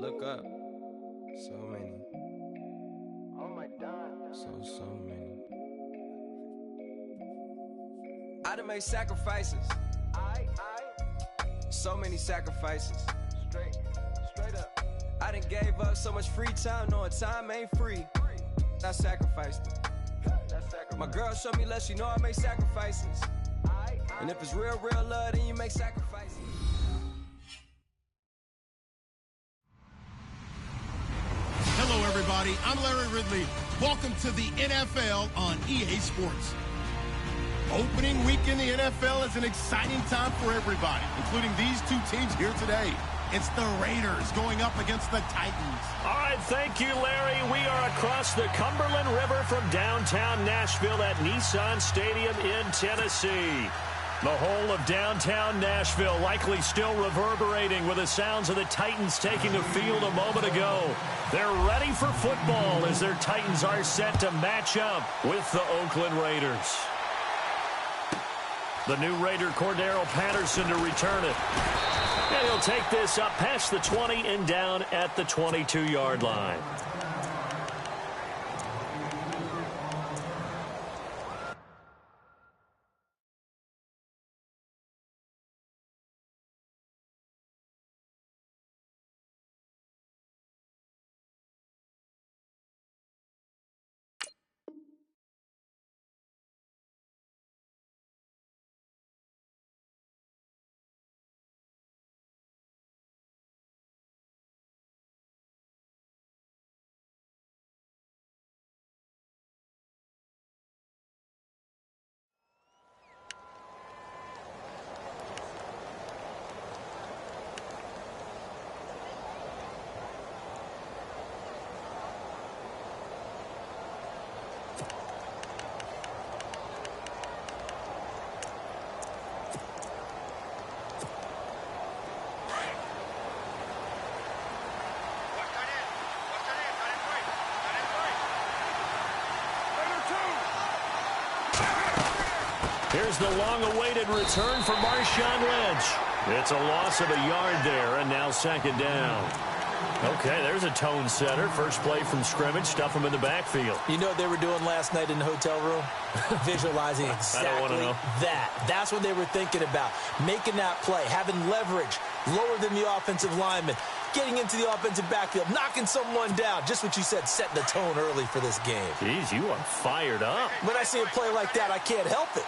look up. So many. Oh my God. So many. I done made sacrifices. So many sacrifices. Straight up. I done gave up so much free time, knowing time ain't free. I sacrificed it. My girl showed me love, she know I make sacrifices. And if it's real love, then you make sacrifices. Hello, everybody. I'm Larry Ridley. Welcome to the NFL on EA Sports. Opening week in the NFL is an exciting time for everybody, including these two teams here today. It's the Raiders going up against the Titans. All right, thank you, Larry. We are across the Cumberland River from downtown Nashville at Nissan Stadium in Tennessee. The whole of downtown Nashville likely still reverberating with the sounds of the Titans taking the field a moment ago. They're ready for football as their Titans are set to match up with the Oakland Raiders. The new Raider, Cordero Patterson, to return it. And he'll take this up past the 20 and down at the 22-yard line. Here's the long-awaited return for Marshawn Lynch. It's a loss of a yard there, and now second down. Okay, there's a tone setter. First play from scrimmage, stuff him in the backfield. You know what they were doing last night in the hotel room? Visualizing exactly that. That's what they were thinking about. Making that play, having leverage, lower than the offensive lineman, getting into the offensive backfield, knocking someone down. Just what you said, setting the tone early for this game. Jeez, you are fired up. When I see a play like that, I can't help it.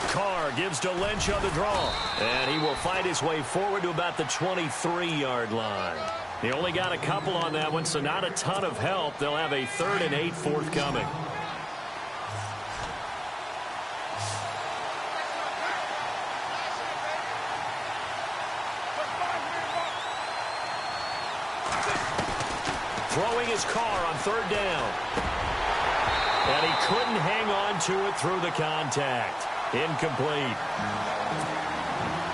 Carr gives to Lynch on the draw, and he will fight his way forward to about the 23-yard line. He only got a couple on that one, so not a ton of help. They'll have a 3rd and 8 forthcoming. Throwing his Carr on 3rd down. And he couldn't hang on to it through the contact. Incomplete.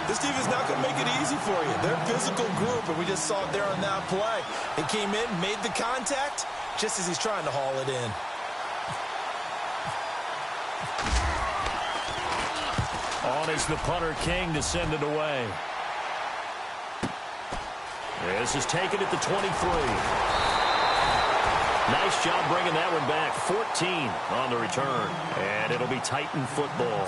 This defense not going to make it easy for you. They're a physical group, and we just saw it there on that play. He came in, made the contact, just as he's trying to haul it in. On is the punter, King, to send it away. This is taken at the 23. Nice job bringing that one back. 14 on the return. And it'll be Titan football.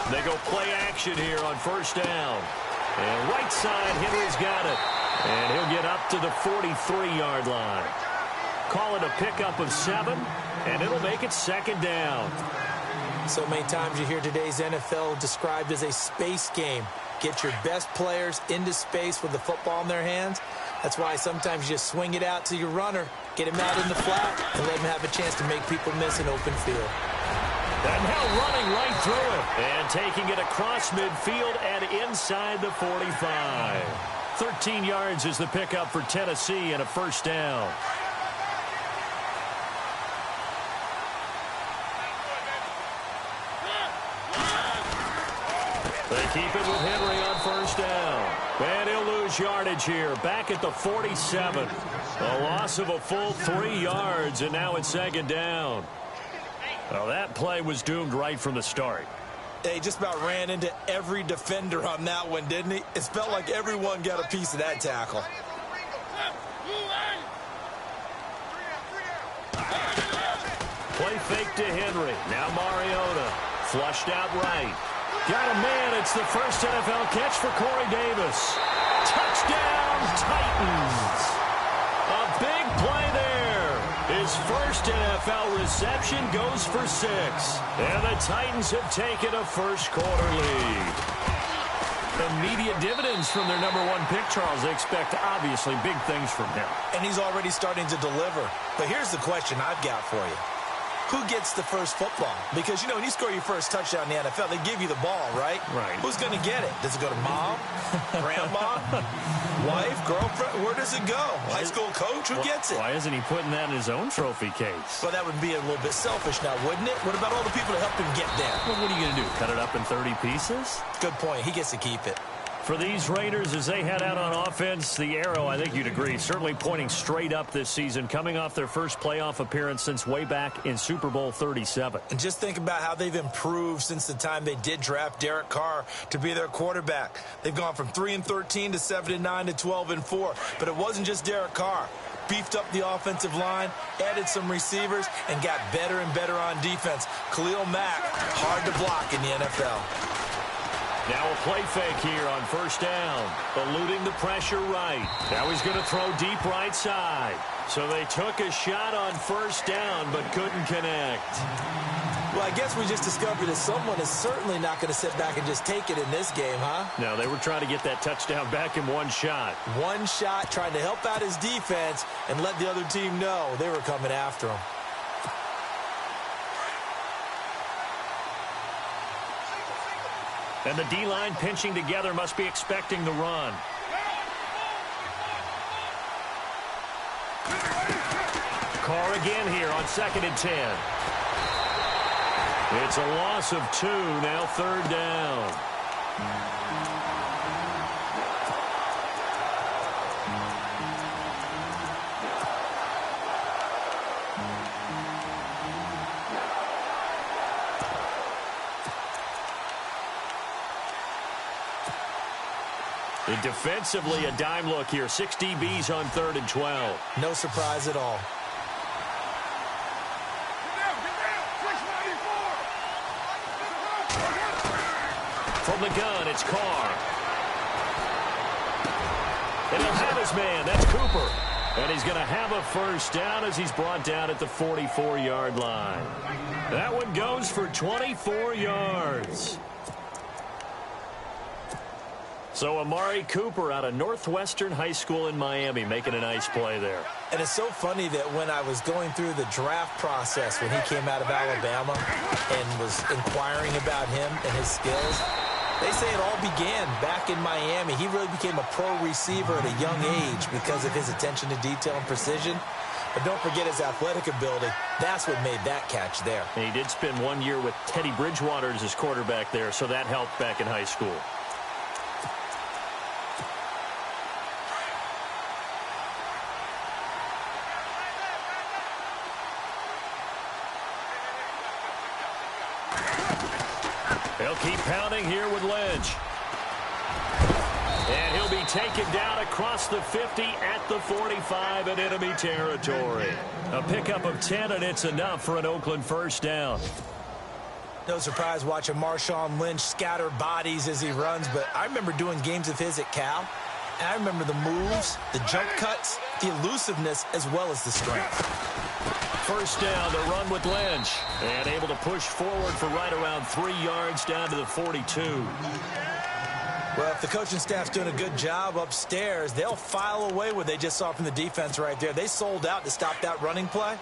They go play action here on 1st down. And right side, Henry's got it. And he'll get up to the 43-yard line. Call it a pickup of 7, and it'll make it 2nd down. So many times you hear today's NFL described as a space game. Get your best players into space with the football in their hands. That's why sometimes you just swing it out to your runner, get him out in the flat, and let him have a chance to make people miss an open field. And now running right through it. And taking it across midfield and inside the 45. 13 yards is the pickup for Tennessee and a 1st down. They keep it with Henry on first down. And he'll lose yardage here. Back at the 47. A loss of a full 3 yards, and now it's second down. Well, that play was doomed right from the start. He just about ran into every defender on that one, didn't he? It felt like everyone got a piece of that tackle. Play fake to Henry. Now Mariota. Flushed out right. Got a man. It's the first NFL catch for Corey Davis. Touchdown, Titans. A big play there. His first NFL reception goes for 6. And the Titans have taken a first-quarter lead. Immediate dividends from their number 1 pick, Charles. They expect, obviously, big things from him. And he's already starting to deliver. But here's the question I've got for you. Who gets the first football? Because, you know, when you score your first touchdown in the NFL, they give you the ball, right? Right. Who's going to get it? Does it go to mom, grandma, wife, girlfriend? Where does it go? High school coach? Who gets it? Why isn't he putting that in his own trophy case? Well, that would be a little bit selfish now, wouldn't it? What about all the people that helped him get there? Well, what are you going to do, cut it up in 30 pieces? Good point. He gets to keep it. For these Raiders, as they head out on offense, the arrow, I think you'd agree, certainly pointing straight up this season, coming off their first playoff appearance since way back in Super Bowl 37. And just think about how they've improved since the time they did draft Derek Carr to be their quarterback. They've gone from 3-13 to 7-9 to 12-4. But it wasn't just Derek Carr. Beefed up the offensive line, added some receivers, and got better and better on defense. Khalil Mack, hard to block in the NFL. Now a play fake here on first down. Eluding the pressure right. Now he's going to throw deep right side. So they took a shot on first down but couldn't connect. Well, I guess we just discovered that someone is certainly not going to sit back and just take it in this game, huh? No, they were trying to get that touchdown back in one shot. One shot, trying to help out his defense and let the other team know they were coming after him. And the D-line pinching together must be expecting the run. Carr again here on 2nd and 10. It's a loss of 2, now 3rd down. Defensively, a dime look here. 6 DBs on 3rd and 12. No surprise at all. From the gun, it's Carr. And he'll have his man. That's Cooper. And he's going to have a first down as he's brought down at the 44-yard line. That one goes for 24 yards. So Amari Cooper out of Northwestern High School in Miami making a nice play there. And it's so funny that when I was going through the draft process when he came out of Alabama and was inquiring about him and his skills, they say it all began back in Miami. He really became a pro receiver at a young age because of his attention to detail and precision. But don't forget his athletic ability. That's what made that catch there. And he did spend 1 year with Teddy Bridgewater as his quarterback there, so that helped back in high school. They'll keep pounding here with Lynch. And he'll be taken down across the 50 at the 45 in enemy territory. A pickup of 10, and it's enough for an Oakland first down. No surprise watching Marshawn Lynch scatter bodies as he runs, but I remember doing games of his at Cal, and I remember the moves, the jump cuts, the elusiveness, as well as the strength. First down to run with Lynch. And able to push forward for right around 3 yards down to the 42. Well, if the coaching staff's doing a good job upstairs, they'll file away what they just saw from the defense right there. They sold out to stop that running play.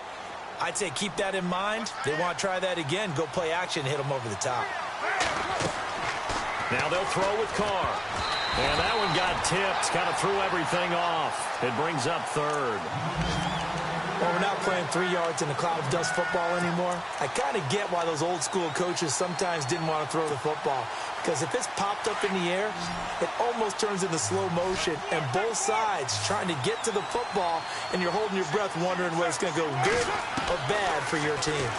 I'd say keep that in mind. They want to try that again. Go play action, hit them over the top. Now they'll throw with Carr. And that one got tipped. Kind of threw everything off. It brings up 3rd. Well, we're not playing 3 yards in a cloud of dust football anymore. I kind of get why those old school coaches sometimes didn't want to throw the football. Because if it's popped up in the air, it almost turns into slow motion. And both sides trying to get to the football, and you're holding your breath wondering whether it's going to go good or bad for your team.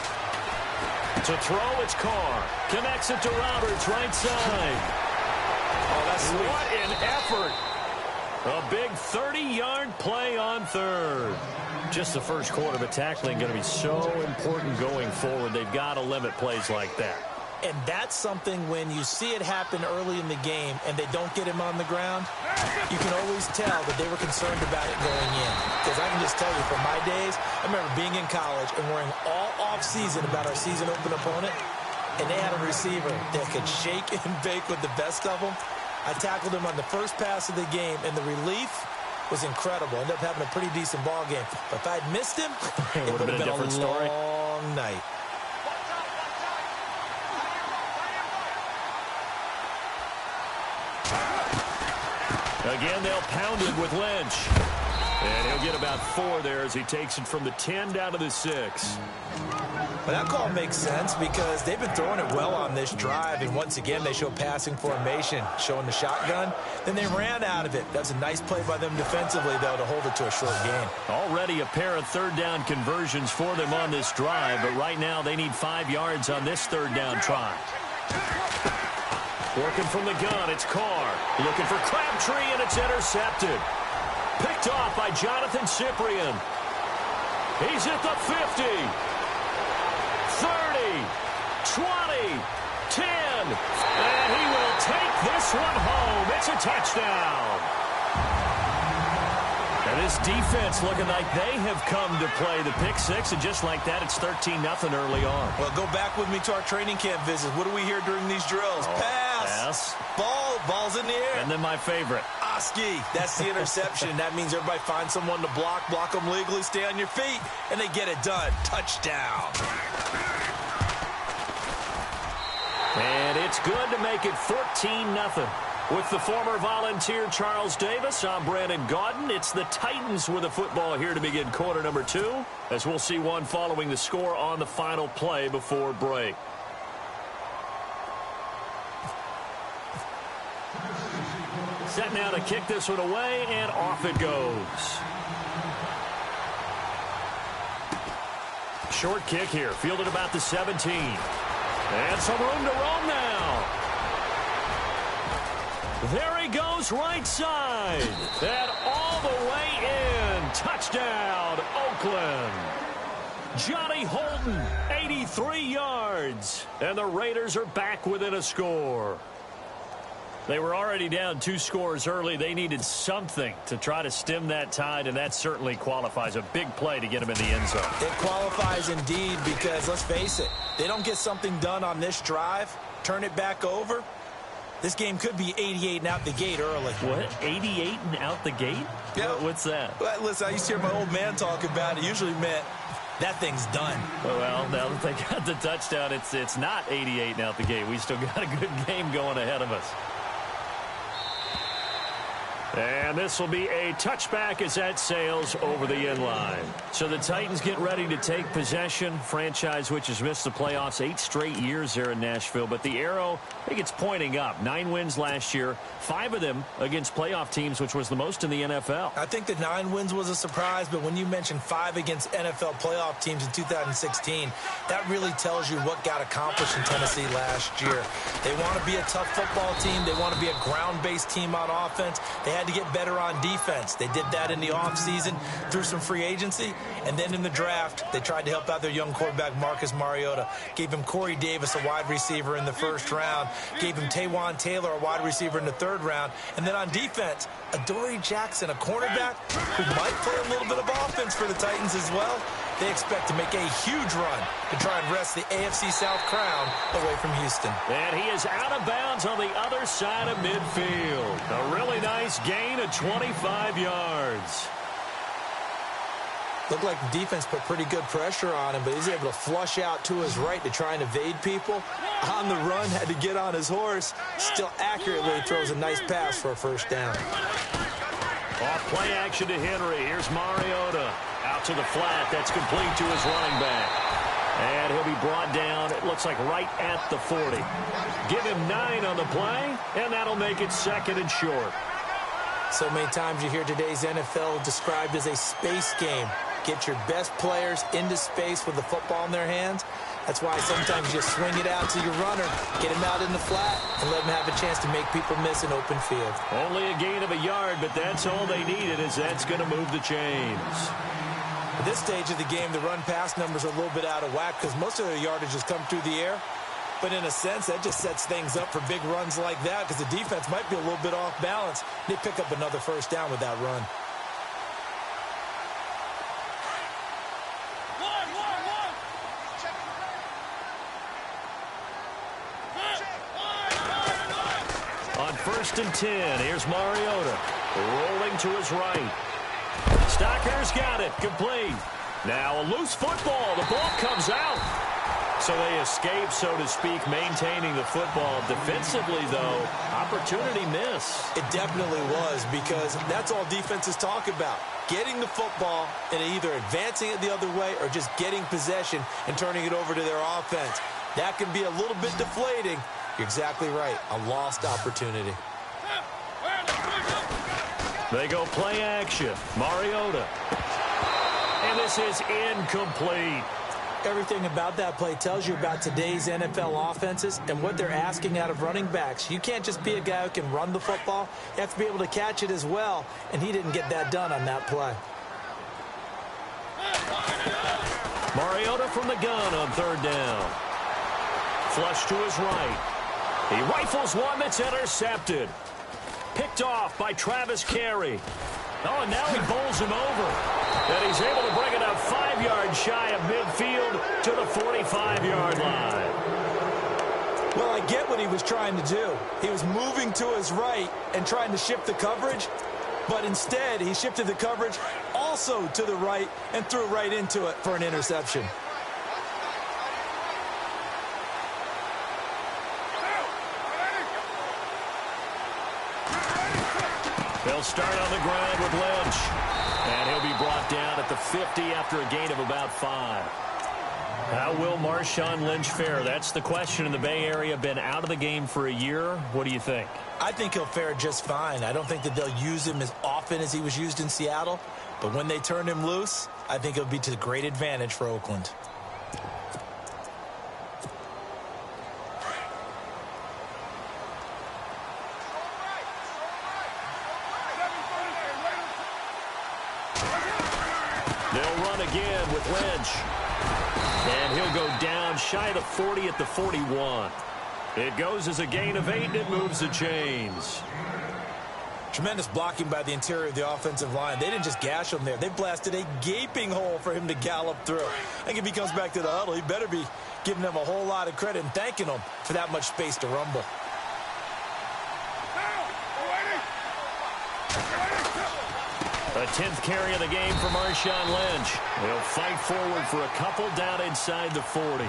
To throw, it's Carr. Connects it to Roberts, right side. Oh, that's sweet. What an effort. A big 30-yard play on third. Just the first quarter, but tackling going to be so important going forward. They've got to limit plays like that. And that's something when you see it happen early in the game and they don't get him on the ground, you can always tell that they were concerned about it going in. Because I can just tell you, from my days, I remember being in college and worrying all off-season about our season-open opponent, and they had a receiver that could shake and bake with the best of them. I tackled him on the first pass of the game, and the relief was incredible. Ended up having a pretty decent ball game. But if I'd missed him, it would have been a different story. Long night. Again, they'll pound it with Lynch. And he'll get about 4 there as he takes it from the 10 down to the 6. Well, that call makes sense because they've been throwing it well on this drive, and once again they show passing formation, showing the shotgun. Then they ran out of it. That's a nice play by them defensively, though, to hold it to a short gain. Already a pair of third down conversions for them on this drive, but right now they need 5 yards on this third down try. Working from the gun, it's Carr. Looking for Crabtree, and it's intercepted. Picked off by Jonathan Cyprien. He's at the 50. 30, 20, 10, and he will take this one home. It's a touchdown. And this defense looking like they have come to play the pick six, and just like that, it's 13-0 early on. Well, go back with me to our training camp visits. What do we hear during these drills? Pass. Ball's in the air. And then my favorite. Oski. That's the interception. That means everybody finds someone to block them legally, stay on your feet, and they get it done. Touchdown. And it's good to make it 14-0. With the former Volunteer Charles Davis, I'm Brandon Gaudin. It's the Titans with the football here to begin quarter number 2, as we'll see one following the score on the final play before break. Set now to kick this one away, and off it goes. Short kick here, fielded about the 17. And some room to roam now. There he goes right side. And all the way in. Touchdown, Oakland. Johnny Holden, 83 yards. And the Raiders are back within a score. They were already down 2 scores early. They needed something to try to stem that tide, and that certainly qualifies. A big play to get them in the end zone. It qualifies indeed because, let's face it, they don't get something done on this drive, turn it back over, this game could be 88 and out the gate early. What? 88 and out the gate? Yeah. What's that? Well, listen, I used to hear my old man talk about it. It usually meant that thing's done. Well, now that they got the touchdown, it's not 88 and out the gate. We still got a good game going ahead of us. And this will be a touchback as that sails over the end line. So the Titans get ready to take possession. Franchise which has missed the playoffs 8 straight years there in Nashville. But the arrow, I think it's pointing up. 9 wins last year, 5 of them against playoff teams, which was the most in the NFL. I think the 9 wins was a surprise, but when you mention 5 against NFL playoff teams in 2016, that really tells you what got accomplished in Tennessee last year. They want to be a tough football team. They want to be a ground-based team on offense. They had to get better on defense. They did that in the offseason through some free agency, and then in the draft, they tried to help out their young quarterback, Marcus Mariota. Gave him Corey Davis, a wide receiver, in the first round. Gave him Taywan Taylor, a wide receiver, in the third round. And then on defense, Adoree Jackson, a cornerback who might play a little bit of offense for the Titans as well. They expect to make a huge run to try and wrest the AFC South crown away from Houston. And he is out of bounds on the other side of midfield. A really nice gain of 25 yards. Looked like the defense put pretty good pressure on him, but he's able to flush out to his right to try and evade people. On the run, had to get on his horse. Still accurately throws a nice pass for a first down. Off play action to Henry. Here's Mariota. Out to the flat. That's complete to his running back. And he'll be brought down, it looks like right at the 40. Give him 9 on the play, and that'll make it 2nd and short. So many times you hear today's NFL described as a space game. Get your best players into space with the football in their hands. That's why sometimes you swing it out to your runner, get him out in the flat, and let him have a chance to make people miss an open field. Only a gain of a yard, but that's all they needed, as that's going to move the chains. At this stage of the game, the run-pass numbers are a little bit out of whack because most of their yardage has come through the air. But in a sense, that just sets things up for big runs like that because the defense might be a little bit off balance. They pick up another first down with that run. On 1st and 10, here's Mariota. Rolling to his right. Stocker's got it. Complete. Now a loose football. The ball comes out. So they escape, so to speak, maintaining the football. Defensively, though, opportunity miss. It definitely was because that's all defenses talk about. Getting the football and either advancing it the other way or just getting possession and turning it over to their offense. That can be a little bit deflating. You're exactly right. A lost opportunity. They go play action. Mariota. And this is incomplete. Everything about that play tells you about today's NFL offenses and what they're asking out of running backs. You can't just be a guy who can run the football. You have to be able to catch it as well, and he didn't get that done on that play. Mariota from the gun on 3rd down. Flush to his right. He rifles one that's intercepted. Picked off by Travis Carey. Oh, and now he bowls him over. And he's able to bring it up 5 yards shy of midfield to the 45-yard line. Well, I get what he was trying to do. He was moving to his right and trying to shift the coverage, but instead he shifted the coverage also to the right and threw right into it for an interception. They'll start on the ground with Lynch. And he'll be brought down at the 50 after a gain of about 5. How will Marshawn Lynch fare? That's the question in the Bay Area. Been out of the game for a year. What do you think? I think he'll fare just fine. I don't think that they'll use him as often as he was used in Seattle. But when they turn him loose, I think it'll be to great advantage for Oakland. They'll run again with Lynch. And he'll go down shy of the 40 at the 41. It goes as a gain of 8, and it moves the chains. Tremendous blocking by the interior of the offensive line. They didn't just gash him there. They blasted a gaping hole for him to gallop through. I think if he comes back to the huddle, he better be giving them a whole lot of credit and thanking them for that much space to rumble. The 10th carry of the game for Marshawn Lynch. He'll fight forward for a couple down inside the 40.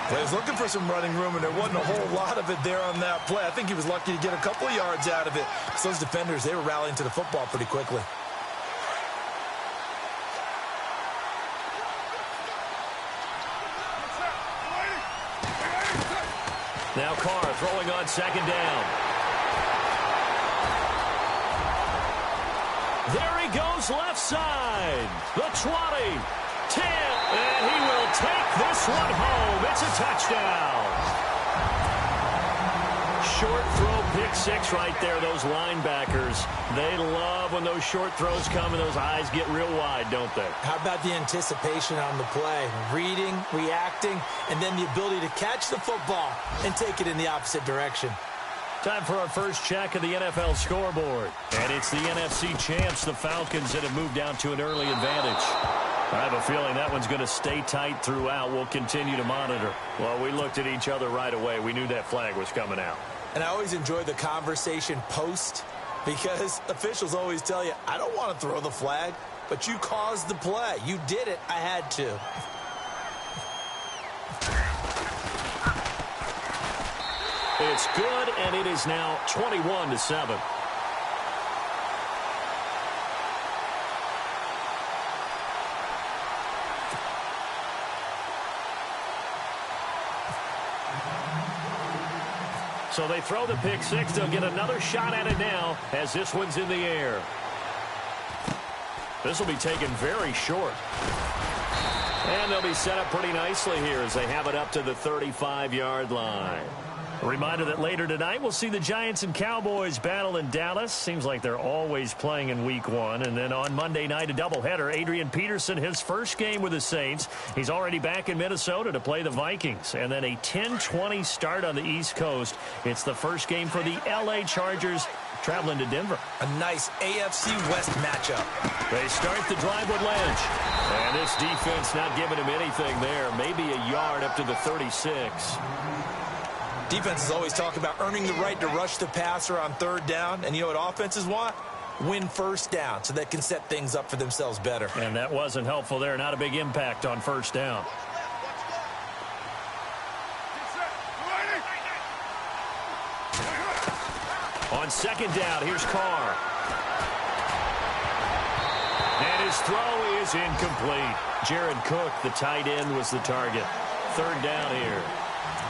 He was looking for some running room, and there wasn't a whole lot of it there on that play. I think he was lucky to get a couple of yards out of it. So those defenders, they were rallying to the football pretty quickly. Now Carr throwing on 2nd down. There he goes left side. The 20, 10, and he will take this one home. It's a touchdown. Short throw, pick 6 right there. Those linebackers, they love when those short throws come and those eyes get real wide, don't they? How about the anticipation on the play? Reading, reacting, and then the ability to catch the football and take it in the opposite direction. Time for our first check of the NFL scoreboard. And it's the NFC champs, the Falcons, that have moved down to an early advantage. I have a feeling that one's going to stay tight throughout. We'll continue to monitor. Well, we looked at each other right away. We knew that flag was coming out. And I always enjoy the conversation post because officials always tell you, I don't want to throw the flag, but you caused the play. You did it. I had to. It's good, and it is now 21-7. So they throw the pick six. They'll get another shot at it now as this one's in the air. This will be taken very short. And they'll be set up pretty nicely here as they have it up to the 35-yard line. A reminder that later tonight we'll see the Giants and Cowboys battle in Dallas. Seems like they're always playing in week one. And then on Monday night, a doubleheader. Adrian Peterson, his first game with the Saints. He's already back in Minnesota to play the Vikings. And then a 10-20 start on the East Coast. It's the first game for the L.A. Chargers traveling to Denver. A nice AFC West matchup. They start the drive with Lynch. And this defense not giving him anything there. Maybe a yard up to the 36. Defenses always talk about earning the right to rush the passer on third down. And you know what offenses want? Win first down so they can set things up for themselves better. And that wasn't helpful there. Not a big impact on first down. On second down, here's Carr. And his throw is incomplete. Jared Cook, the tight end, was the target. Third down here.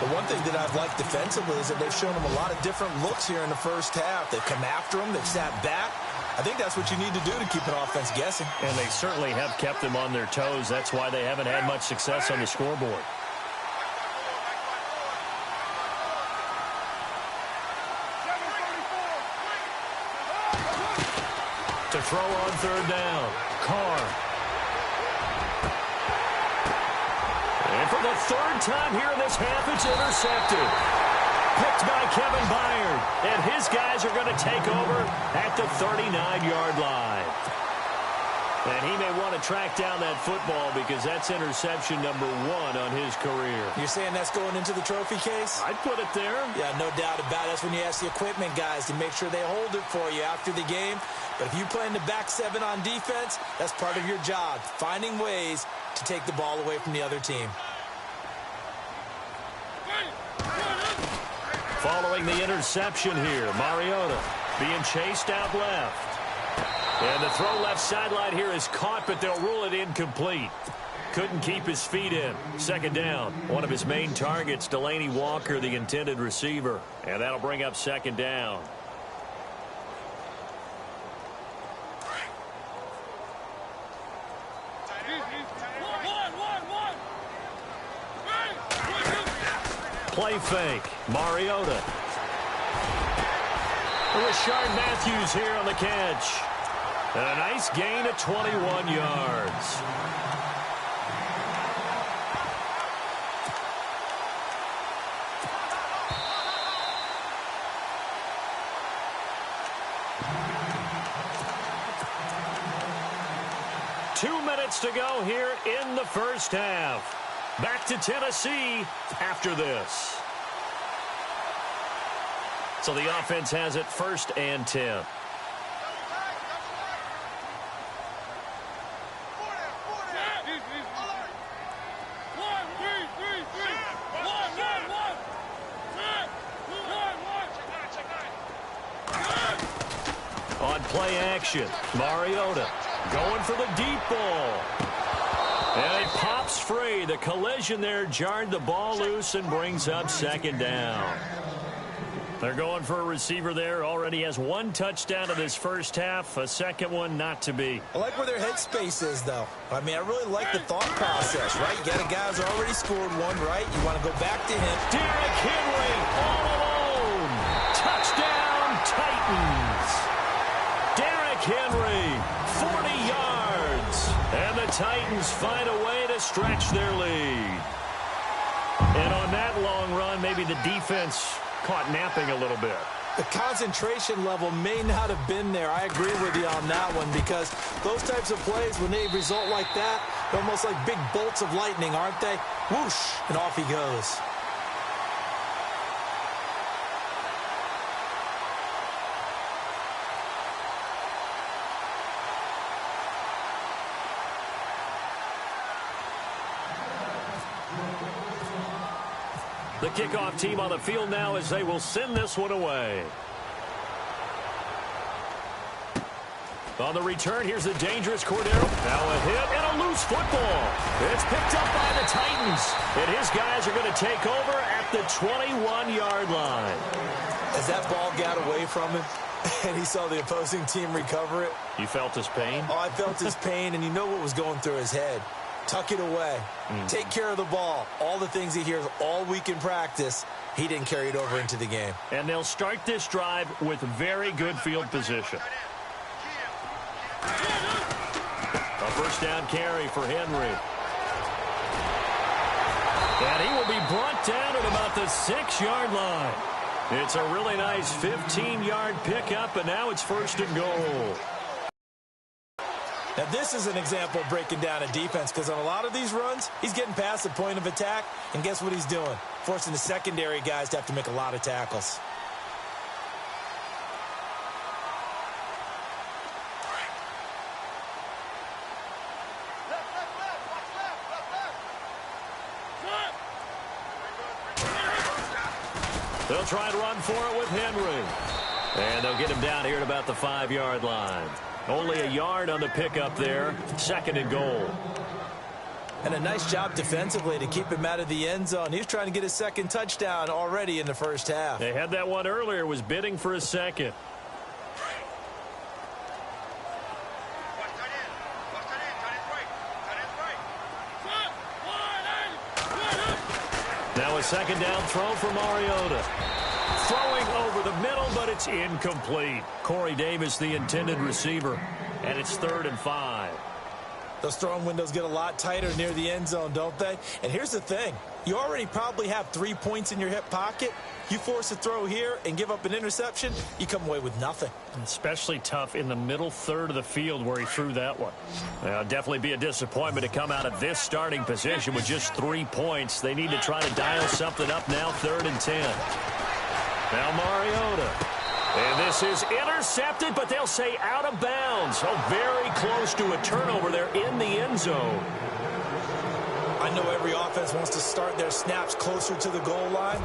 The one thing that I've liked defensively is that they've shown them a lot of different looks here in the first half. They've come after them. They've sat back. I think that's what you need to do to keep an offense guessing. And they certainly have kept them on their toes. That's why they haven't had much success on the scoreboard. To throw on third down, Carr. And for the third time here in this half, it's intercepted. Picked by Kevin Byard. And his guys are going to take over at the 39-yard line. And he may want to track down that football because that's interception number 1 on his career. You're saying that's going into the trophy case? I'd put it there. Yeah, no doubt about it. That's when you ask the equipment guys to make sure they hold it for you after the game. But if you play in the back seven on defense, that's part of your job, finding ways to take the ball away from the other team. Following the interception here, Mariota being chased out left. And the throw left sideline here is caught, but they'll rule it incomplete. Couldn't keep his feet in. Second down. One of his main targets, Delaney Walker, the intended receiver. And that'll bring up second down. Play fake. Mariota. Rashard Matthews here on the catch. And a nice gain of 21 yards. Two minutes to go here in the first half. Back to Tennessee after this. So the offense has it 1st and 10. On play action, Mariota going for the deep ball. And it pops free. The collision there jarred the ball loose and brings up second down. They're going for a receiver there. Already has 1 touchdown in this first half. A second one not to be. I like where their headspace is, though. I mean, I really like the thought process, right? You got a guy who's already scored one, right? You want to go back to him. Derrick Henry all alone. Touchdown, Titans. Derrick Henry, 40 yards. And the Titans find a way to stretch their lead. And on that long run, maybe the defense caught napping a little bit. The concentration level may not have been there. I agree with you on that one because those types of plays, when they result like that, they're almost like big bolts of lightning, aren't they? Whoosh, and off he goes. The kickoff team on the field now as they will send this one away. On the return, here's the dangerous Cordero. Now a hit and a loose football. It's picked up by the Titans. And his guys are going to take over at the 21-yard line. As that ball got away from him and he saw the opposing team recover it. You felt his pain? Oh, I felt his pain, and you know what was going through his head. Tuck it away. Take care of the ball. All the things he hears all week in practice, he didn't carry it over into the game. And they'll start this drive with very good field position. A first down carry for Henry. And he will be brought down at about the 6-yard line. It's a really nice 15-yard pickup, and now it's 1st and goal. Now, this is an example of breaking down a defense, because on a lot of these runs, he's getting past the point of attack, and guess what he's doing? Forcing the secondary guys to have to make a lot of tackles. They'll try and run for it with Henry. And they'll get him down here at about the 5-yard line. Only a yard on the pickup there. 2nd and goal. And a nice job defensively to keep him out of the end zone. He was trying to get his 2nd touchdown already in the first half. They had that one earlier, was bidding for a 2nd. Now a 2nd down throw for Mariota. Throwing over the middle, but it's incomplete. Corey Davis, the intended receiver. And it's 3rd and 5. Those throwing windows get a lot tighter near the end zone, don't they? And here's the thing. You already probably have 3 points in your hip pocket. You force a throw here and give up an interception, you come away with nothing. Especially tough in the middle third of the field where he threw that one. Well, definitely be a disappointment to come out of this starting position with just 3 points. They need to try to dial something up now, 3rd and 10. Now Mariota. And this is intercepted, but they'll say out of bounds. Oh, very close to a turnover there in the end zone. I know every offense wants to start their snaps closer to the goal line,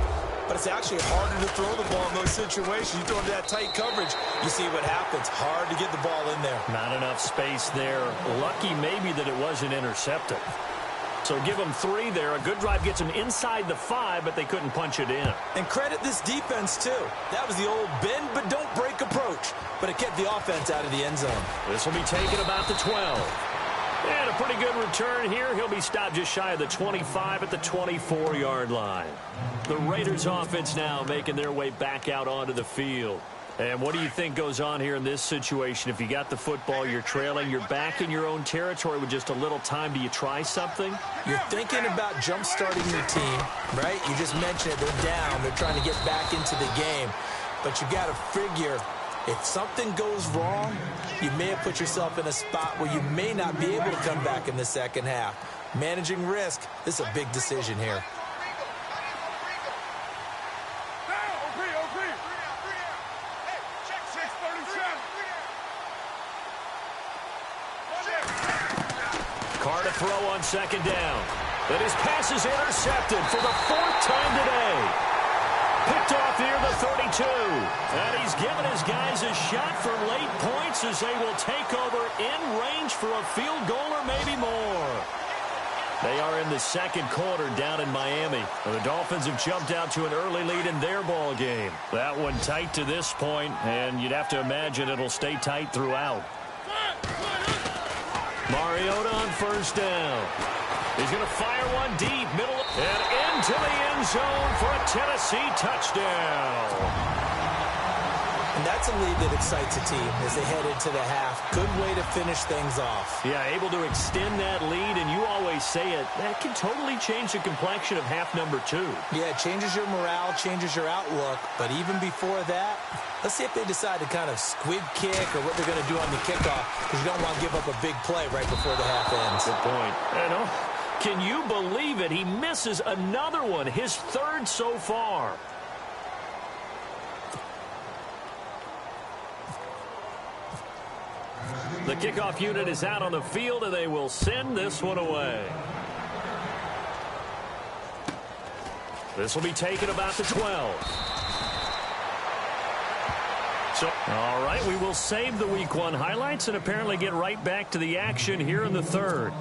but it's actually harder to throw the ball in those situations. You throw into that tight coverage, you see what happens. Hard to get the ball in there. Not enough space there. Lucky maybe that it wasn't intercepted. So give them 3 there. A good drive gets them inside the 5, but they couldn't punch it in. And credit this defense, too. That was the old bend but don't break approach, but it kept the offense out of the end zone. This will be taken about the 12. And a pretty good return here. He'll be stopped just shy of the 25 at the 24-yard line. The Raiders offense now making their way back out onto the field. And what do you think goes on here in this situation? If you got the football, you're trailing, you're back in your own territory with just a little time. Do you try something? You're thinking about jump-starting your team, right? You just mentioned it. They're down. They're trying to get back into the game. But you got to figure, if something goes wrong, you may have put yourself in a spot where you may not be able to come back in the second half. Managing risk, this is a big decision here. Carr to throw on 2nd down. But his pass is intercepted for the 4th time today. Picked off near the 32. And he's given his guys a shot for late points as they will take over in range for a field goal or maybe more. They are in the 2nd quarter down in Miami. And the Dolphins have jumped out to an early lead in their ball game. That one tight to this point, and you'd have to imagine it'll stay tight throughout. Mariota on 1st down. He's going to fire one deep, middle, and into the end zone for a Tennessee touchdown. And that's a lead that excites a team as they head into the half. Good way to finish things off. Yeah, able to extend that lead, and you always say it, that can totally change the complexion of half number 2. Yeah, it changes your morale, changes your outlook, but even before that, let's see if they decide to kind of squib kick or what they're going to do on the kickoff, because you don't want to give up a big play right before the half ends. Good point. Can you believe it? He misses another one, his 3rd so far. The kickoff unit is out on the field, and they will send this one away. This will be taken about the 12. So, all right, we will save the Week 1 highlights and apparently get right back to the action here in the third.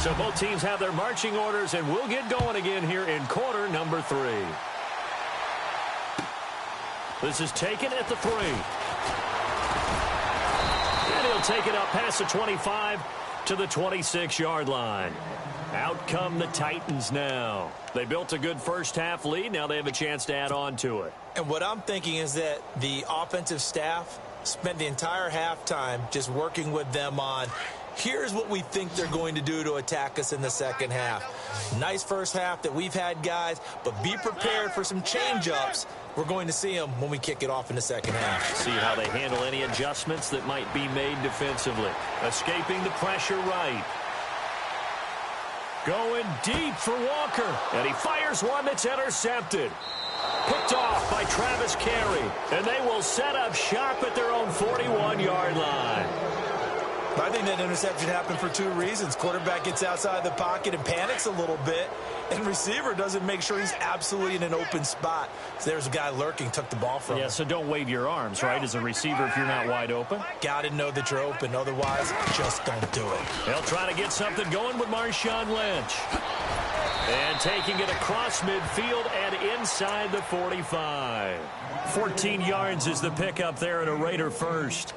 So both teams have their marching orders, and we'll get going again here in quarter number 3. This is taken at the 3. And he'll take it up past the 25 to the 26-yard line. Out come the Titans now. They built a good first-half lead. Now they have a chance to add on to it. And what I'm thinking is that the offensive staff spent the entire halftime just working with them on, here's what we think they're going to do to attack us in the second half. Nice first half that we've had, guys, but be prepared for some change-ups. We're going to see them when we kick it off in the second half. See how they handle any adjustments that might be made defensively. Escaping the pressure right. Going deep for Walker. And he fires one that's intercepted. Picked off by Travis Carey. And they will set up shop at their own 41-yard line. I think that interception happened for 2 reasons. Quarterback gets outside the pocket and panics a little bit, and receiver doesn't make sure he's absolutely in an open spot. So there's a guy lurking, took the ball from him. Yeah, so don't wave your arms, right, as a receiver if you're not wide open. Got to know that you're open. Otherwise, just don't do it. They'll try to get something going with Marshawn Lynch. And taking it across midfield and inside the 45. 14 yards is the pickup there at a Raider first.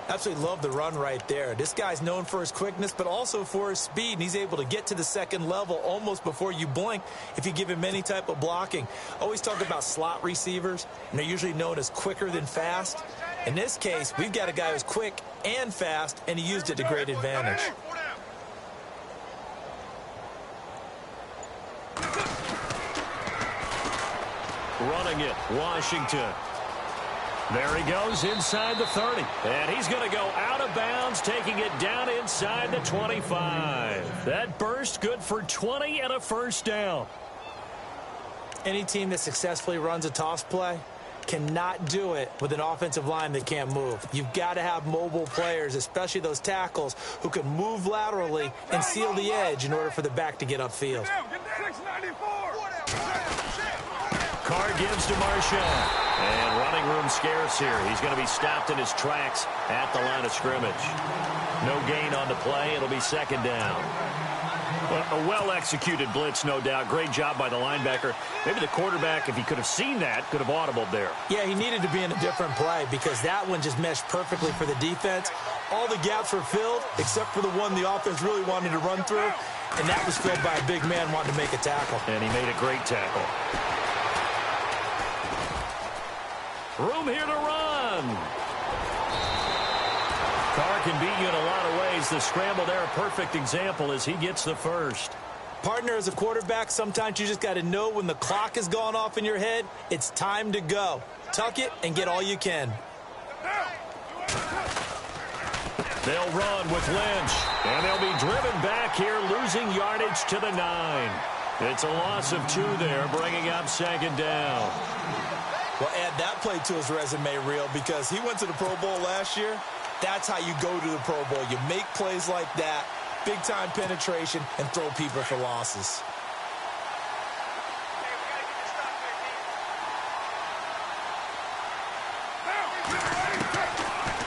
Absolutely love the run right there. This guy's known for his quickness, but also for his speed, and he's able to get to the second level almost before you blink if you give him any type of blocking. Always talk about slot receivers, and they're usually known as quicker than fast. In this case, we've got a guy who's quick and fast, and he used it to great advantage. Running it, Washington. There he goes inside the 30. And he's going to go out of bounds, taking it down inside the 25. That burst good for 20 and a first down. Any team that successfully runs a toss play cannot do it with an offensive line that can't move. You've got to have mobile players, especially those tackles, who can move laterally and seal the edge in order for the back to get upfield. Carr gives to Marshawn. And running room scarce here. He's going to be stopped in his tracks at the line of scrimmage. No gain on the play. It'll be second down. Well, a well-executed blitz, no doubt. Great job by the linebacker. Maybe the quarterback, if he could have seen that, could have audibled there. Yeah, he needed to be in a different play because that one just meshed perfectly for the defense. All the gaps were filled except for the one the offense really wanted to run through, and that was filled by a big man wanting to make a tackle. And he made a great tackle. Room here to run. Carr can beat you in a lot of ways. The scramble there, a perfect example as he gets the first. Partner, as a quarterback, sometimes you just got to know when the clock has gone off in your head, it's time to go. Tuck it and get all you can. They'll run with Lynch, and they'll be driven back here, losing yardage to the 9. It's a loss of 2 there, bringing up second down. Well, add that play to his resume reel because he went to the Pro Bowl last year. That's how you go to the Pro Bowl. You make plays like that, big-time penetration, and throw people for losses.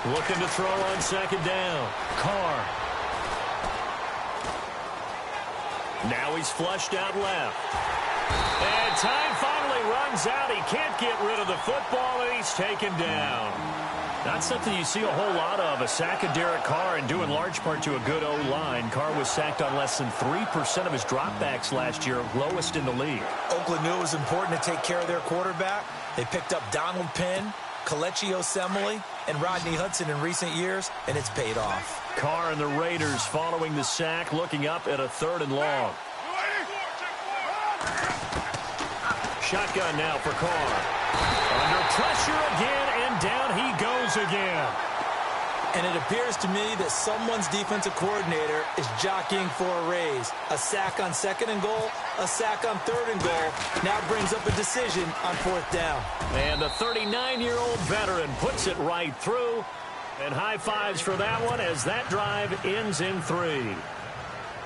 Looking to throw on second down. Carr. Now he's flushed out left. And time finally runs out. He can't get rid of the football, and he's taken down. Not something you see a whole lot of, a sack of Derek Carr, and due in large part to a good O-line. Carr was sacked on less than 3% of his dropbacks last year, lowest in the league. Oakland knew it was important to take care of their quarterback. They picked up Donald Penn, Kelechi Osemele, and Rodney Hudson in recent years, and it's paid off. Carr and the Raiders following the sack, looking up at a 3rd and long. Shotgun now for Carr. Under pressure again, and down he goes again. And it appears to me that someone's defensive coordinator is jockeying for a raise. A sack on 2nd and goal, a sack on 3rd and goal. Now brings up a decision on 4th down. And the 39-year-old veteran puts it right through. And high fives for that one as that drive ends in 3.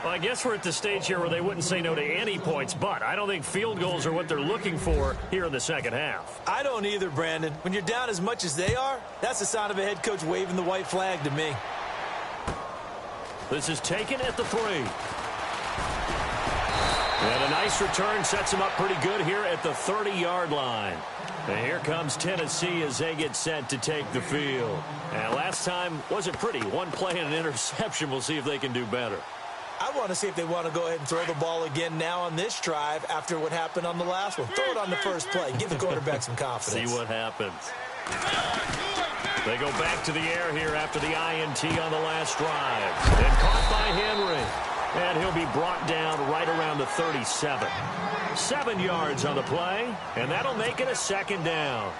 Well, I guess we're at the stage here where they wouldn't say no to any points, but I don't think field goals are what they're looking for here in the second half. I don't either, Brandon. When you're down as much as they are, that's the sign of a head coach waving the white flag to me. This is taken at the 3. And a nice return sets him up pretty good here at the 30-yard line. And here comes Tennessee as they get set to take the field. And last time wasn't pretty. One play and an interception. We'll see if they can do better. I want to see if they want to go ahead and throw the ball again now on this drive after what happened on the last one. Throw it on the first play. Give the quarterback some confidence. See what happens. They go back to the air here after the INT on the last drive. And caught by Henry. And he'll be brought down right around the 37. 7 yards on the play, and that'll make it a second down.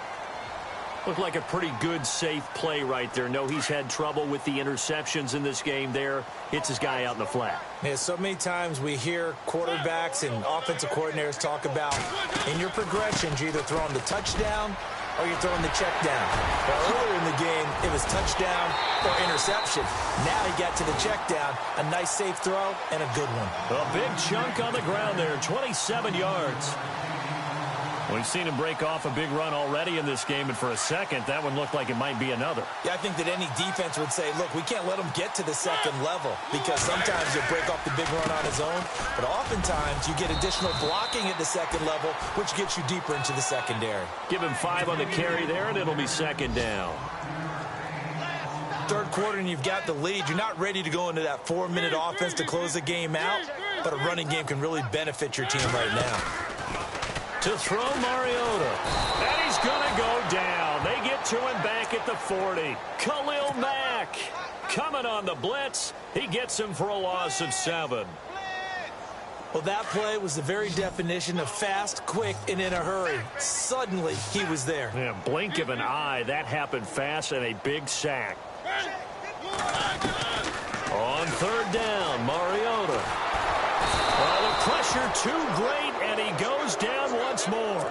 Looked like a pretty good, safe play right there. No, he's had trouble with the interceptions in this game there. Hits his guy out in the flat. Yeah, so many times we hear quarterbacks and offensive coordinators talk about in your progressions, you're either throwing the touchdown or you're throwing the check down. Well, earlier in the game, it was touchdown or interception. Now he got to the check down. A nice safe throw and a good one. A big chunk on the ground there, 27 yards. We've seen him break off a big run already in this game, and for a second, that one looked like it might be another. Yeah, I think that any defense would say, look, we can't let him get to the second level because sometimes he'll break off the big run on his own, but oftentimes you get additional blocking at the second level, which gets you deeper into the secondary. Give him 5 on the carry there, and it'll be second down. Third quarter, and you've got the lead. You're not ready to go into that 4-minute offense to close the game out, but a running game can really benefit your team right now. To throw Mariota. And he's going to go down. They get to him back at the 40. Khalil Mack coming on the blitz. He gets him for a loss of 7. Well, that play was the very definition of fast, quick, and in a hurry. Suddenly, he was there. Yeah, blink of an eye. That happened fast and a big sack. On third down, Mariota. Well, the pressure too great, and he goes down once more.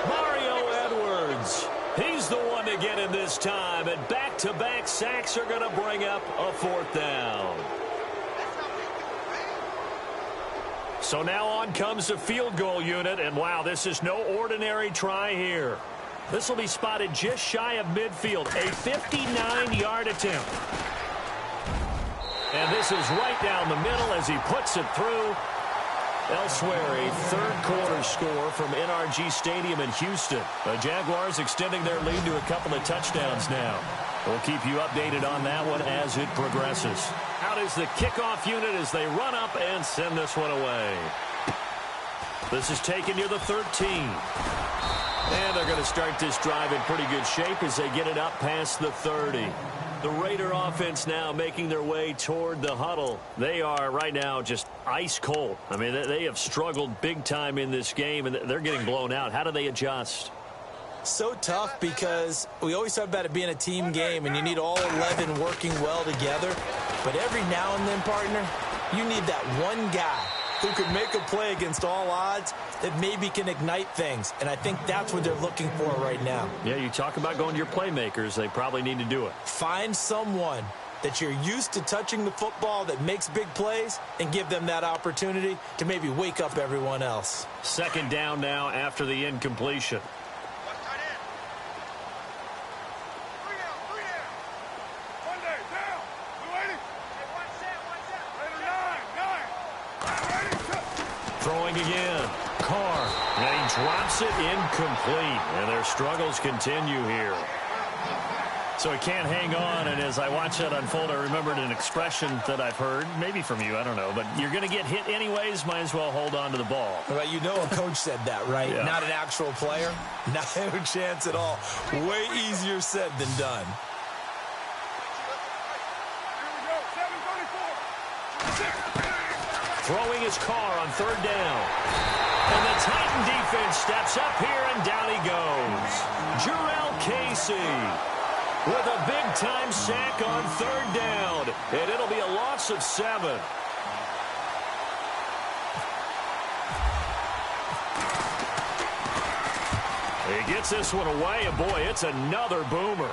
Mario Edwards, he's the one to get in this time, and back-to-back sacks are going to bring up a 4th down. So now on comes the field goal unit, and wow, this is no ordinary try here. This will be spotted just shy of midfield, a 59-yard attempt. And this is right down the middle as he puts it through. Elsewhere, a third-quarter score from NRG Stadium in Houston. The Jaguars extending their lead to a couple of touchdowns now. We'll keep you updated on that one as it progresses. Out is the kickoff unit as they run up and send this one away. This is taken near the 13. And they're going to start this drive in pretty good shape as they get it up past the 30. The Raider offense now making their way toward the huddle. They are right now just ice cold. I mean, they have struggled big time in this game, and they're getting blown out. How do they adjust? So tough because we always talk about it being a team game, and you need all 11 working well together. But every now and then, partner, you need that one guy who can make a play against all odds that maybe can ignite things. And I think that's what they're looking for right now. Yeah, you talk about going to your playmakers. They probably need to do it. Find someone that you're used to touching the football that makes big plays and give them that opportunity to maybe wake up everyone else. Second down now after the incompletion. Throwing again. Carr. And he drops it incomplete. And their struggles continue here. So he can't hang on. And as I watch that unfold, I remembered an expression that I've heard, maybe from you, I don't know. But you're going to get hit anyways, might as well hold on to the ball. Well, you know a coach said that, right? Yeah. Not an actual player. Not a chance at all. Way easier said than done. Throwing his Carr on third down. And the Titan defense steps up here, and down he goes. Jarrell Casey with a big-time sack on third down. And it'll be a loss of 7. He gets this one away, and boy, it's another boomer.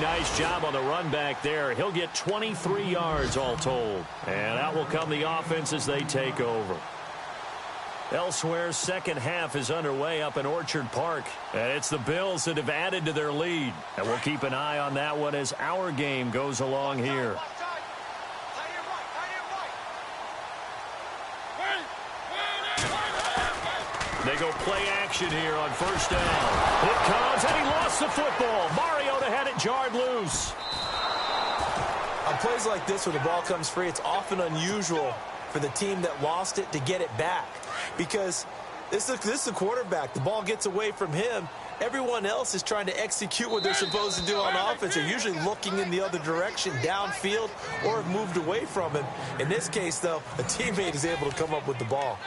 nice job on the run back there. He'll get 23 yards all told. And out will come the offense as they take over. Elsewhere, second half is underway up in Orchard Park. And it's the Bills that have added to their lead. And we'll keep an eye on that one as our game goes along here. They go play action here on first down. It comes, and he lost the football. Mariota had it jarred loose. On plays like this where the ball comes free, it's often unusual for the team that lost it to get it back. Because this is a quarterback. The ball gets away from him. Everyone else is trying to execute what they're supposed to do on offense. They're usually looking in the other direction, downfield, or have moved away from him. In this case, though, a teammate is able to come up with the ball.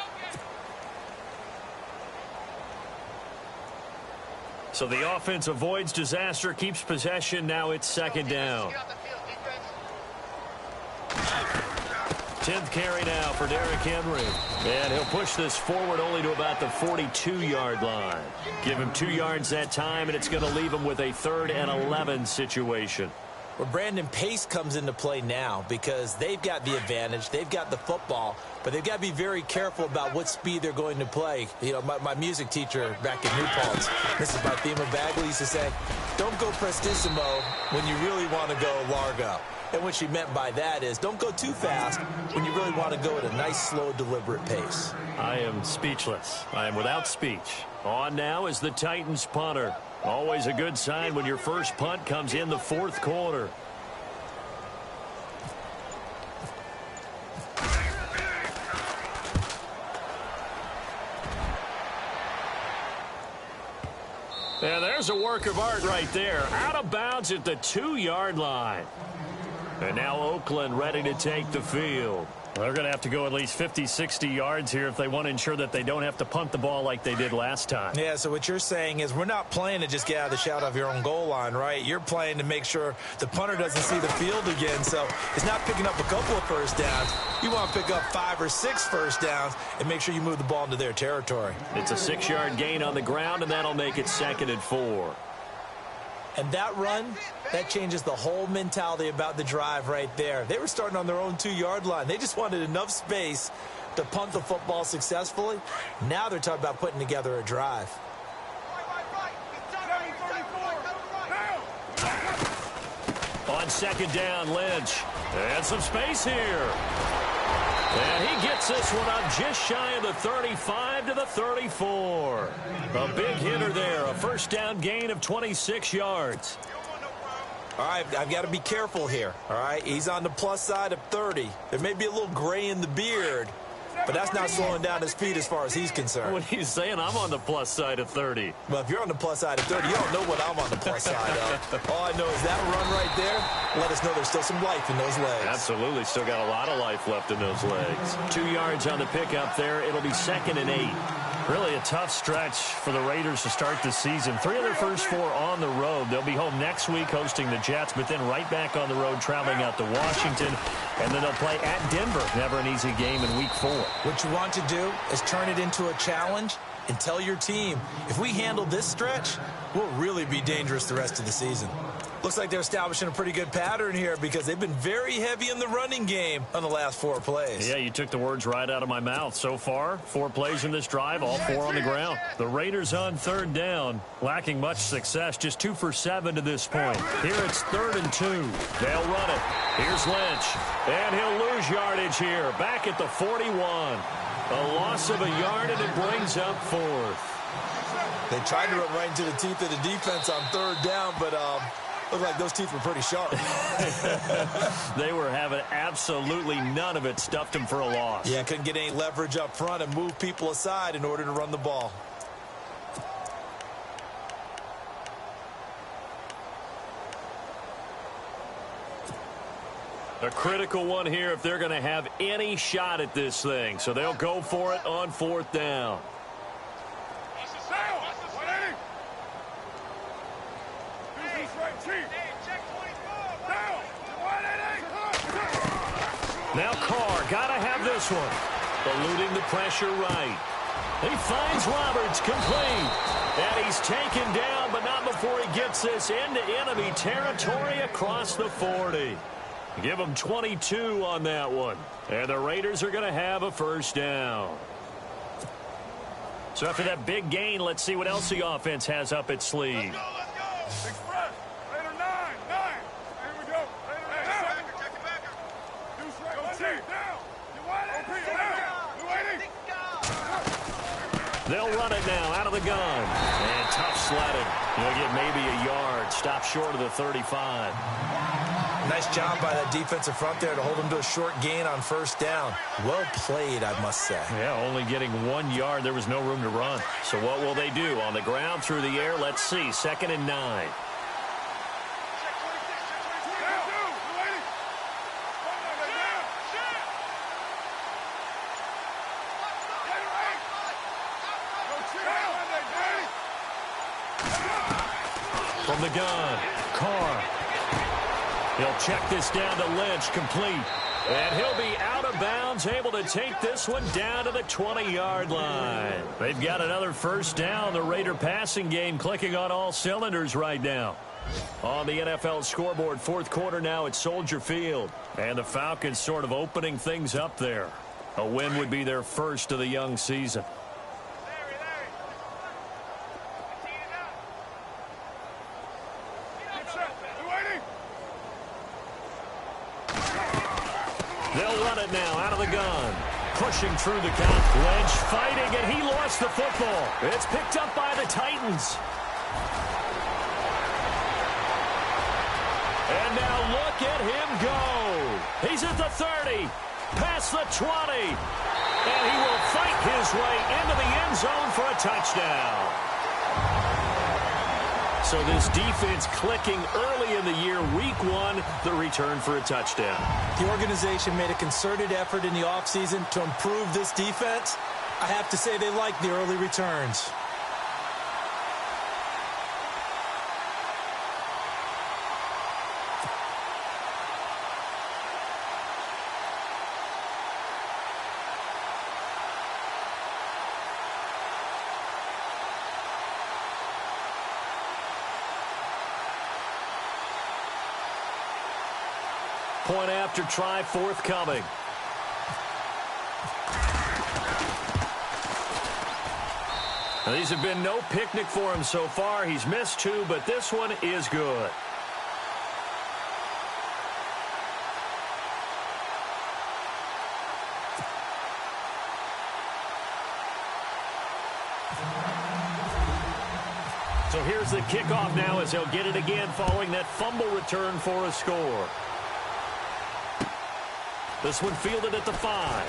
So the offense avoids disaster, keeps possession. Now it's second down. 10th carry now for Derrick Henry. And he'll push this forward only to about the 42-yard line. Give him 2 yards that time, and it's going to leave him with a 3rd and 11 situation. Well, Brandon, pace comes into play now because they've got the advantage. They've got the football, but they've got to be very careful about what speed they're going to play. You know, my music teacher back in New Paltz, this is my theme of Bagley, used to say, don't go prestissimo when you really want to go largo. And what she meant by that is don't go too fast when you really want to go at a nice, slow, deliberate pace. I am speechless. I am without speech. On now is the Titans punter. Always a good sign when your first punt comes in the 4th quarter. And there's a work of art right there. Out of bounds at the 2-yard line. And now Oakland ready to take the field. They're going to have to go at least 50, 60 yards here if they want to ensure that they don't have to punt the ball like they did last time. Yeah, so what you're saying is we're not playing to just get out of the shadow of your own goal line, right? You're playing to make sure the punter doesn't see the field again. So it's not picking up a couple of first downs. You want to pick up 5 or 6 first downs and make sure you move the ball into their territory. It's a 6-yard gain on the ground, and that'll make it 2nd and 4. And that run, that changes the whole mentality about the drive right there. They were starting on their own 2-yard line. They just wanted enough space to punt the football successfully. Now they're talking about putting together a drive. On 2nd down, Lynch. And some space here. And he gets this one up just shy of the 35 to the 34. A big hitter there. A first down gain of 26 yards. All right, I've got to be careful here. All right, he's on the plus side of 30. There may be a little gray in the beard, but that's not slowing down his speed as far as he's concerned. What he's saying, I'm on the plus side of 30. Well, if you're on the plus side of 30, you don't know what I'm on the plus side of. All I know is that run right there, let us know there's still some life in those legs. Absolutely, still got a lot of life left in those legs. 2 yards on the pickup there. It'll be 2nd and 8. Really a tough stretch for the Raiders to start the season. 3 of their first 4 on the road. They'll be home next week hosting the Jets, but then right back on the road traveling out to Washington. And then they'll play at Denver. Never an easy game in week 4. What you want to do is turn it into a challenge and tell your team, if we handle this stretch, we'll really be dangerous the rest of the season. Looks like they're establishing a pretty good pattern here because they've been very heavy in the running game on the last 4 plays. Yeah, you took the words right out of my mouth. So far, 4 plays in this drive, all 4 on the ground. The Raiders on 3rd down, lacking much success, just 2 for 7 to this point. Here it's 3rd and 2. They'll run it. Here's Lynch, and he'll lose yardage here, back at the 41. A loss of a yard, and it brings up 4th. They tried to run right into the teeth of the defense on 3rd down, but looked like those teeth were pretty sharp. They were having absolutely none of it. Stuffed them for a loss. Yeah, couldn't get any leverage up front and move people aside in order to run the ball. A critical one here if they're going to have any shot at this thing. So they'll go for it on 4th down. Now Carr, gotta have this one. Eluding the pressure right. He finds Roberts, complete. And he's taken down, but not before he gets this into enemy territory across the 40. Give him 22 on that one. And the Raiders are going to have a first down. So after that big gain, let's see what else the offense has up its sleeve. Let's go. Express. Raider 9. Here we go. Raider 7. Check it back. Deuce right. Go team. Down. You waiting? Down. You waiting? They'll run it now out of the gun. And tough sledding. He'll get maybe a yard. Stop short of the 35. Nice job by that defensive front there to hold him to a short gain on first down. Well played, I must say. Yeah, only getting 1 yard. There was no room to run. So what will they do? On the ground, through the air? Let's see. 2nd and 9. From the gun, Carr. He'll check this down to Lynch, complete. And he'll be out of bounds, able to take this one down to the 20-yard line. They've got another first down. The Raider passing game clicking on all cylinders right now. On the NFL scoreboard, 4th quarter now at Soldier Field. And the Falcons sort of opening things up there. A win would be their first of the young season. They'll run it now out of the gun. Pushing through the count. Lynch fighting, and he lost the football. It's picked up by the Titans. And now look at him go. He's at the 30, past the 20. And he will fight his way into the end zone for a touchdown. So this defense clicking early in the year, week 1, the return for a touchdown. The organization made a concerted effort in the offseason to improve this defense. I have to say they like the early returns. Point after try forthcoming. Now, these have been no picnic for him so far. He's missed 2, but this one is good. So here's the kickoff now as he'll get it again following that fumble return for a score. This one fielded at the 5.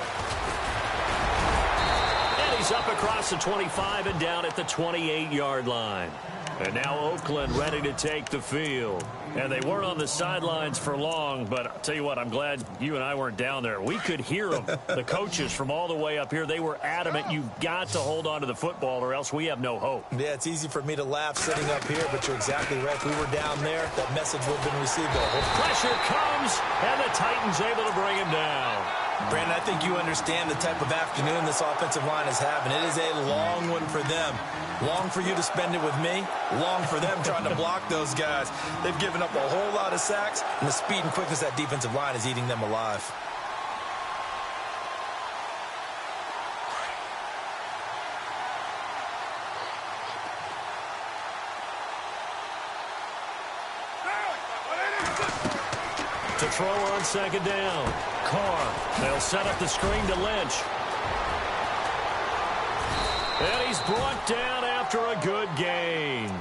And he's up across the 25 and down at the 28-yard line. And now Oakland ready to take the field. And they weren't on the sidelines for long, but I'll tell you what, I'm glad you and I weren't down there. We could hear them. The coaches from all the way up here, they were adamant. You've got to hold on to the football or else we have no hope. Yeah, it's easy for me to laugh sitting up here, but you're exactly right. If we were down there, that message would have been received. Pressure comes, and the Titans able to bring him down. Brandon, I think you understand the type of afternoon this offensive line is having. It is a long one for them. Long for you to spend it with me. Long for them trying to block those guys. They've given up a whole lot of sacks, and the speed and quickness of that defensive line is eating them alive. To throw on 2nd down. Carr. They'll set up the screen to Lynch. And he's brought down after a good gain.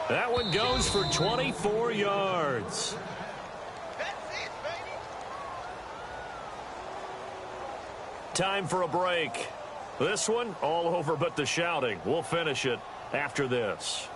That one goes for 24 yards. Time for a break. This one all over but the shouting. We'll finish it after this.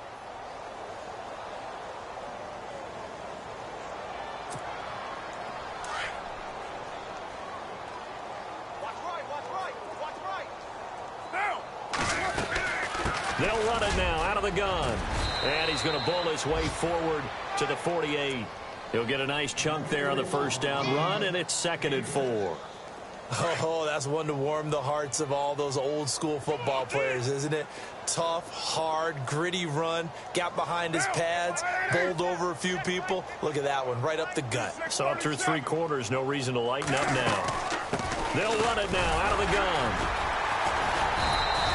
They'll run it now out of the gun. And he's going to bull his way forward to the 48. He'll get a nice chunk there on the first down run, and it's 2nd and 4. Oh, that's one to warm the hearts of all those old school football players, isn't it? Tough, hard, gritty run, got behind his pads, bowled over a few people. Look at that one, right up the gut. So up through 3 quarters, no reason to lighten up now. They'll run it now out of the gun.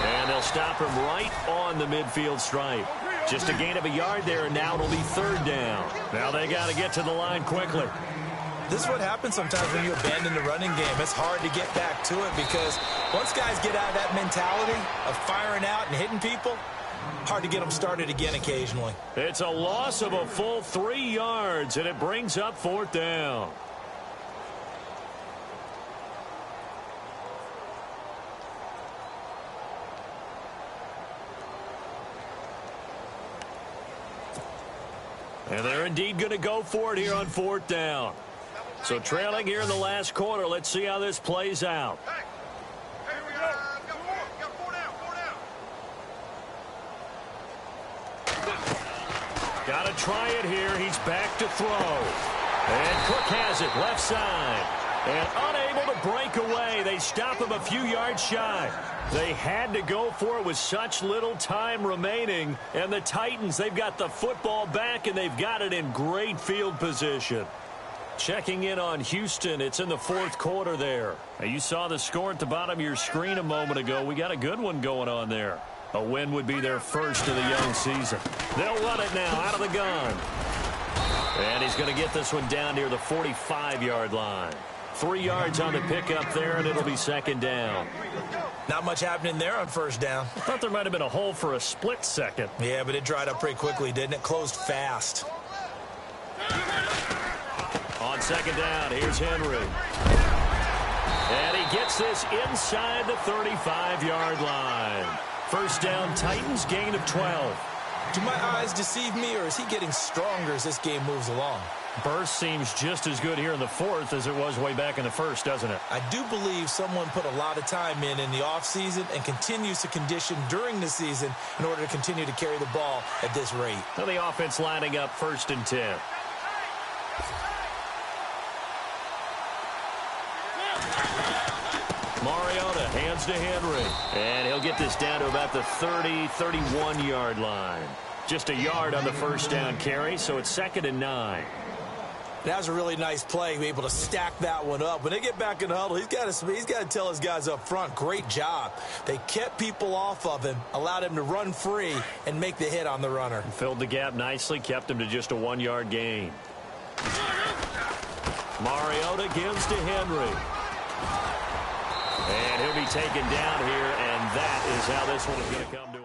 And they'll stop him right on the midfield stripe. Just a gain of a yard there, and now it'll be 3rd down. Now they got to get to the line quickly. This is what happens sometimes when you abandon the running game. It's hard to get back to it because once guys get out of that mentality of firing out and hitting people, hard to get them started again occasionally. It's a loss of a full 3 yards, and it brings up 4th down. And they're indeed going to go for it here on 4th down. So trailing here in the last quarter. Let's see how this plays out. Here we go. Got 4 down. Got to try it here. He's back to throw. And Cook has it left side. And unable to break away. They stop him a few yards shy. They had to go for it with such little time remaining. And the Titans, they've got the football back, and they've got it in great field position. Checking in on Houston, it's in the 4th quarter there. Now, you saw the score at the bottom of your screen a moment ago. We got a good one going on there. A win would be their first of the young season. They'll run it now out of the gun. And he's going to get this one down near the 45-yard line. 3 yards on the pickup there, and it'll be 2nd down. Not much happening there on 1st down. I thought there might have been a hole for a split second. Yeah, but it dried up pretty quickly, didn't it? Closed fast. On 2nd down, here's Henry. And he gets this inside the 35-yard line. 1st down, Titans, gain of 12. Do my eyes deceive me, or is he getting stronger as this game moves along? Burst seems just as good here in the 4th as it was way back in the 1st, doesn't it? I do believe someone put a lot of time in the offseason and continues to condition during the season in order to continue to carry the ball at this rate. Now the offense lining up 1st and 10. Mariota hands to Henry. And he'll get this down to about the 30, 31-yard line. Just a yard on the 1st down carry, so it's 2nd and 9. That was a really nice play, be able to stack that one up. When they get back in the huddle, he's got to tell his guys up front, great job. They kept people off of him, allowed him to run free and make the hit on the runner. Filled the gap nicely, kept him to just a 1-yard gain. Mariota gives to Henry. And he'll be taken down here, and that is how this one is going to come to